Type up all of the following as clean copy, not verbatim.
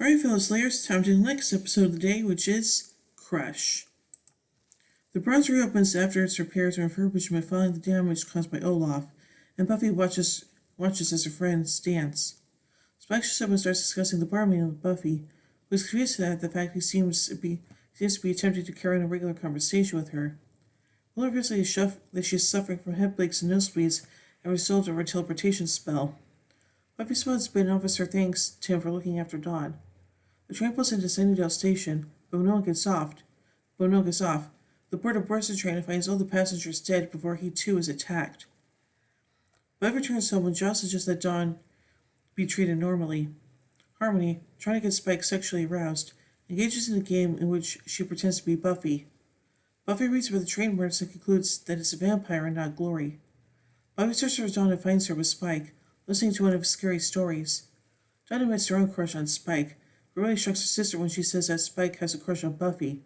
Alright, fellow Slayers, time to the next episode of the day, which is Crush. The bronze reopens after its repairs and refurbishment following the damage caused by Olaf, and Buffy watches as her friends dance. Spike shows up and starts discussing the bar meeting with Buffy, who is confused at the fact he seems to be attempting to carry on a regular conversation with her. Willow reveals that she is suffering from head flakes and nosebleeds as a result of her teleportation spell. Buffy smiles a bit and offers her thanks to him for looking after Dawn. The train pulls into Sunnydale Station, but when no one gets off, the porter boards the train and finds all the passengers dead before he too is attacked. Buffy returns home when Giles suggests that Dawn be treated normally. Harmony, trying to get Spike sexually aroused, engages in a game in which she pretends to be Buffy. Buffy reads about the train burns and concludes that it's a vampire and not Glory. Buffy searches for Dawn and finds her with Spike, listening to one of his scary stories. Dawn admits her own crush on Spike, but really shocks her sister when she says that Spike has a crush on Buffy,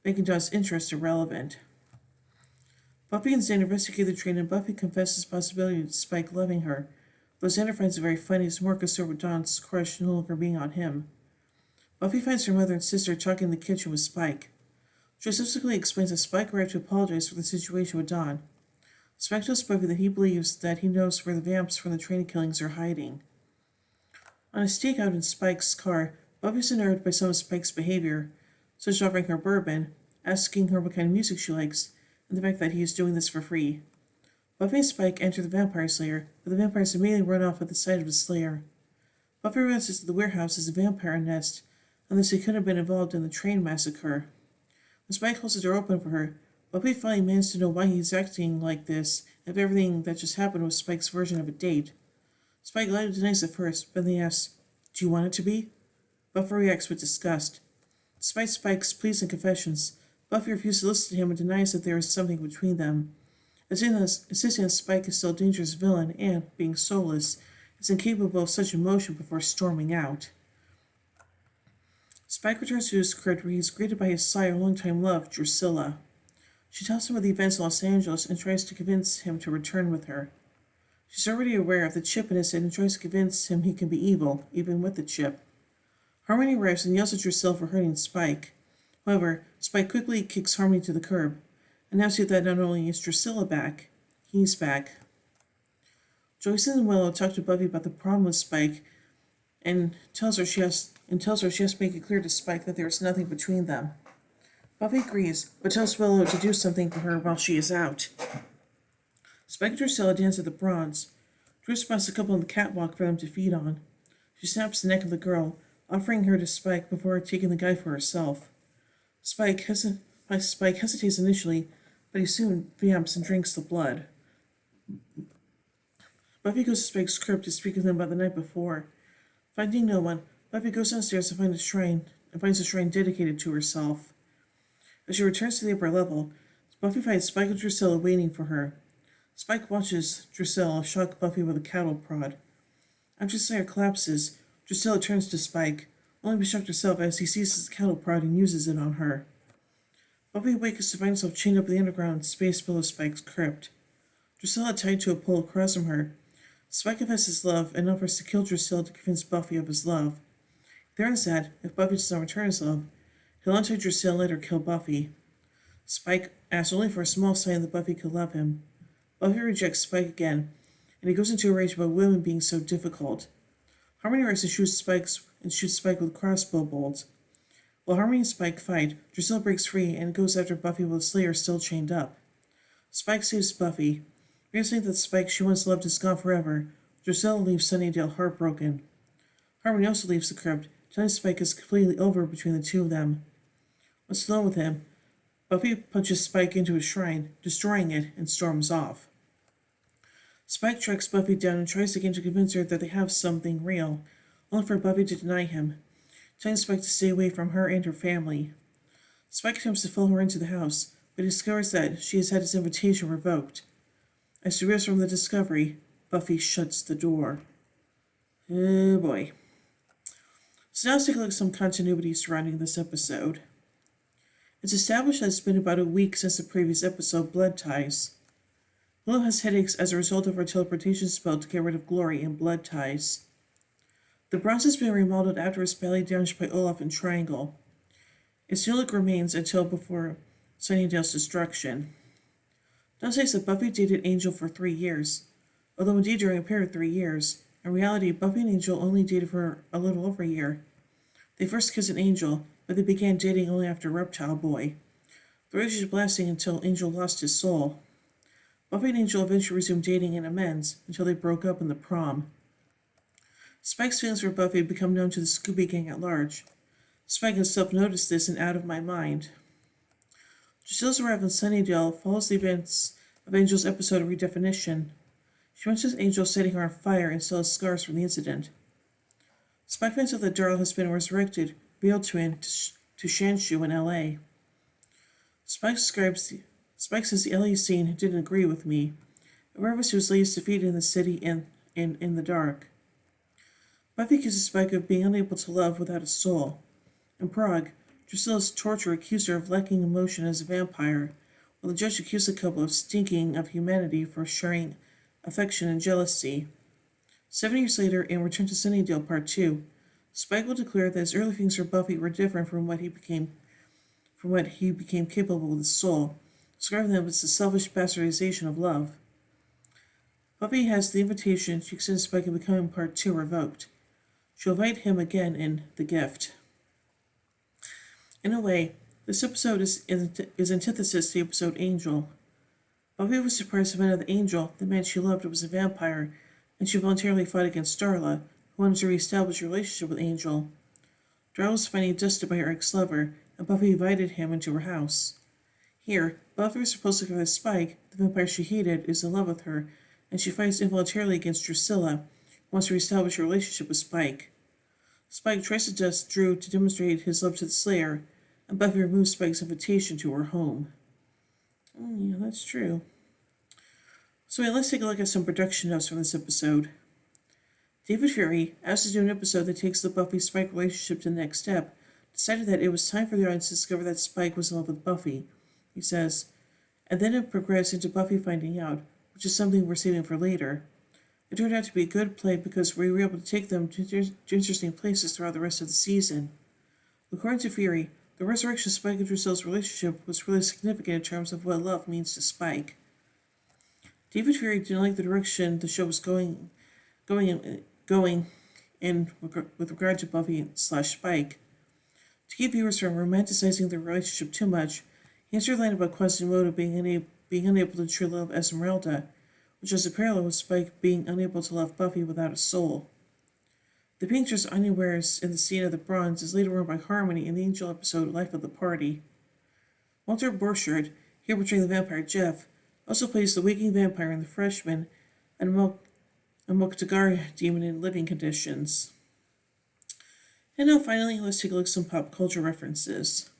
making Dawn's interest irrelevant. Buffy and Xander investigate the train and Buffy confesses the possibility of Spike loving her, though Xander finds it very funny as more concerned with Dawn's crush no longer being on him. Buffy finds her mother and sister talking in the kitchen with Spike. She subsequently explains that Spike arrived to apologize for the situation with Dawn. Spike tells Buffy that he believes that he knows where the vamps from the train killings are hiding. On a stakeout in Spike's car, Buffy is unnerved by some of Spike's behavior, such as offering her bourbon, asking her what kind of music she likes, and the fact that he is doing this for free. Buffy and Spike enter the vampire slayer, but the vampires immediately run off at the sight of the slayer. Buffy realizes that the warehouse is a vampire nest, unless he could have been involved in the train massacre. When Spike holds the door open for her, Buffy finally manages to know why he's acting like this, and if everything that just happened was Spike's version of a date. Spike lightly denies at first, but then he asks, "Do you want it to be?" Buffy reacts with disgust. Despite Spike's pleas and confessions, Buffy refuses to listen to him and denies that there is something between them, insisting that Spike is still a dangerous villain and, being soulless, is incapable of such emotion before storming out. Spike returns to his crypt where he is greeted by his sire and longtime love, Drusilla. She tells him of the events in Los Angeles and tries to convince him to return with her. She's already aware of the chip in his head and tries to convince him he can be evil, even with the chip. Harmony arrives and yells at Drusilla for hurting Spike. However, Spike quickly kicks Harmony to the curb, announcing that not only is Drusilla back, he's back. Joyce and Willow talk to Buffy about the problem with Spike and tells her she has to make it clear to Spike that there is nothing between them. Buffy agrees, but tells Willow to do something for her while she is out. Spike and Drusilla dance at the Bronze. Drew spots a couple on the catwalk for them to feed on. She snaps the neck of the girl, offering her to Spike before taking the guy for herself. Spike hesitates initially, but he soon vamps and drinks the blood. Buffy goes to Spike's crypt to speak with him about the night before. Finding no one, Buffy goes downstairs to find a shrine and finds a shrine dedicated to herself. As she returns to the upper level, Buffy finds Spike and Drusilla waiting for her. Spike watches Drusilla shock Buffy with a cattle prod. After Slayer collapses, Drusilla turns to Spike, only to be shocked herself as he seizes the cattle prod and uses it on her. Buffy awakens to find herself chained up in the underground space below Spike's crypt. Drusilla tied to a pole across from her. Spike confesses love and offers to kill Drusilla to convince Buffy of his love. He threatens that, if Buffy does not return his love, he'll untie Drusilla and let her kill Buffy. Spike asks only for a small sign that Buffy could love him. Buffy rejects Spike again, and he goes into a rage about women being so difficult. Harmony arrives and shoots Spike with crossbow bolts. While Harmony and Spike fight, Drusilla breaks free and goes after Buffy with Slayer still chained up. Spike saves Buffy. Realizing that Spike she once loved is gone forever, Drusilla leaves Sunnydale heartbroken. Harmony also leaves the crypt, telling Spike it's completely over between the two of them. Once alone with him, Buffy punches Spike into his shrine, destroying it, and storms off. Spike tracks Buffy down and tries again to convince her that they have something real, only for Buffy to deny him, telling Spike to stay away from her and her family. Spike attempts to follow her into the house, but he discovers that she has had his invitation revoked. As she reels from the discovery, Buffy shuts the door. Oh boy. So now let's take a look at some continuity surrounding this episode. It's established that it's been about a week since the previous episode, Blood Ties. Willow has headaches as a result of her teleportation spell to get rid of Glory and Blood Ties. The bronze has been remodeled after its badly damaged by Olaf and Triangle. Its still remains until before Sunnydale's destruction. Don says that Buffy dated Angel for 3 years, although indeed during a period of 3 years. In reality, Buffy and Angel only dated for a little over a year. They first kissed an Angel, but they began dating only after Reptile Boy. The relationship lasting until Angel lost his soul. Buffy and Angel eventually resumed dating and amends until they broke up in the prom. Spike's feelings for Buffy had become known to the Scooby Gang at large. Spike himself noticed this in Out of My Mind. Drusilla's arrival in Sunnydale follows the events of Angel's episode of Redefinition. She mentions Angel setting her on fire and still has scars from the incident. Spike finds out that Darla has been resurrected, revealed to him to Shanshu in L.A. Spike says the LA scene didn't agree with me. A reference to his latest defeat in the city in the dark. Buffy accuses Spike of being unable to love without a soul. In Prague, Drusilla's torturer accused her of lacking emotion as a vampire, while the judge accused the couple of stinking of humanity for sharing affection and jealousy. 7 years later, in Return to Sunnydale Part 2, Spike will declare that his early feelings for Buffy were different from what he became capable with his soul, describing them as the selfish bastardization of love. Buffy has the invitation she extends to Spike in Becoming Part 2 revoked. She'll invite him again in The Gift. In a way, this episode is antithesis to the episode Angel. Buffy was surprised to find out that Angel, the man she loved, was a vampire, and she voluntarily fought against Darla, who wanted to reestablish a relationship with Angel. Darla was finding dusted by her ex-lover, and Buffy invited him into her house. Here, Buffy was supposed to confess Spike, the vampire she hated, is in love with her, and she fights involuntarily against Drusilla, who wants to reestablish a relationship with Spike. Spike tries to dust Drew to demonstrate his love to the Slayer, and Buffy removes Spike's invitation to her home. Oh, yeah, that's true. So let's take a look at some production notes from this episode. David Fury, asked to do an episode that takes the Buffy-Spike relationship to the next step, decided that it was time for the audience to discover that Spike was in love with Buffy. He says, and then it progressed into Buffy finding out, which is something we're saving for later. It turned out to be a good play because we were able to take them to interesting places throughout the rest of the season. According to Fury, the resurrection of Spike and Drusilla's relationship was really significant in terms of what love means to Spike. David Fury didn't like the direction the show was going in with regard to Buffy/Spike. To keep viewers from romanticizing their relationship too much, he answered a line about Quasimodo being unable to truly love Esmeralda, which is a parallel with Spike being unable to love Buffy without a soul. The pink dress Anya wears in the scene of the bronze is later worn by Harmony in the Angel episode Life of the Party. Walter Borchardt, here portraying the vampire Jeff, also plays the waking vampire in The Freshman and a Moktagar demon in Living Conditions. And now finally, let's take a look at some pop culture references.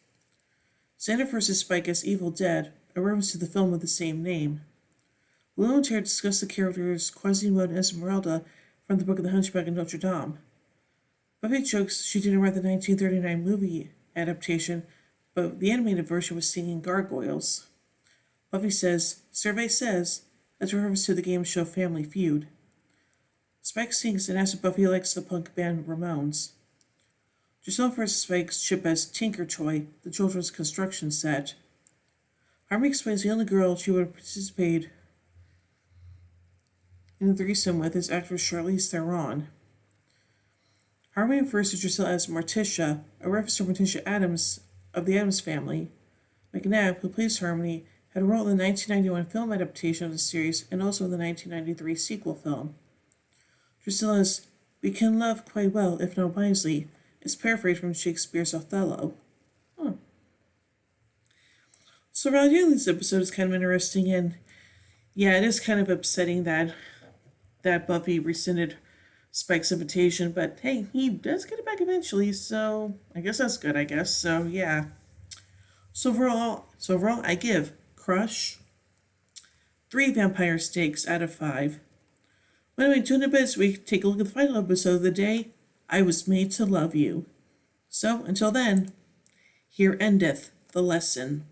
Xander vs. Spike as Evil Dead, a reference to the film with the same name. Willow and Tara discuss the characters Quasimodo and Esmeralda from the book of The Hunchback of Notre Dame. Buffy jokes she didn't write the 1939 movie adaptation, but the animated version was singing gargoyles. Buffy says, "Survey says," as a reference to the game show Family Feud. Spike sings and asks if Buffy likes the punk band Ramones. Drusilla vs. Spike's ship as Tinker Toy, the children's construction set. Harmony explains the only girl she would participate in the threesome with is actress Charlize Theron. Harmony refers to Drusilla as Morticia, a reference to Morticia Addams of the Addams Family. McNabb, who plays Harmony, had a role in the 1991 film adaptation of the series and also in the 1993 sequel film. Drusilla's "We can love quite well, if not wisely," is paraphrased from Shakespeare's Othello. So around here, this episode is kind of interesting, and yeah, it is kind of upsetting that Buffy rescinded Spike's invitation, but hey, he does get it back eventually, so I guess that's good, So yeah. So overall, I give Crush 3 vampire steaks out of 5. When we tune in this week, take a look at the final episode of the day, I Was Made to Love You. So, until then, here endeth the lesson.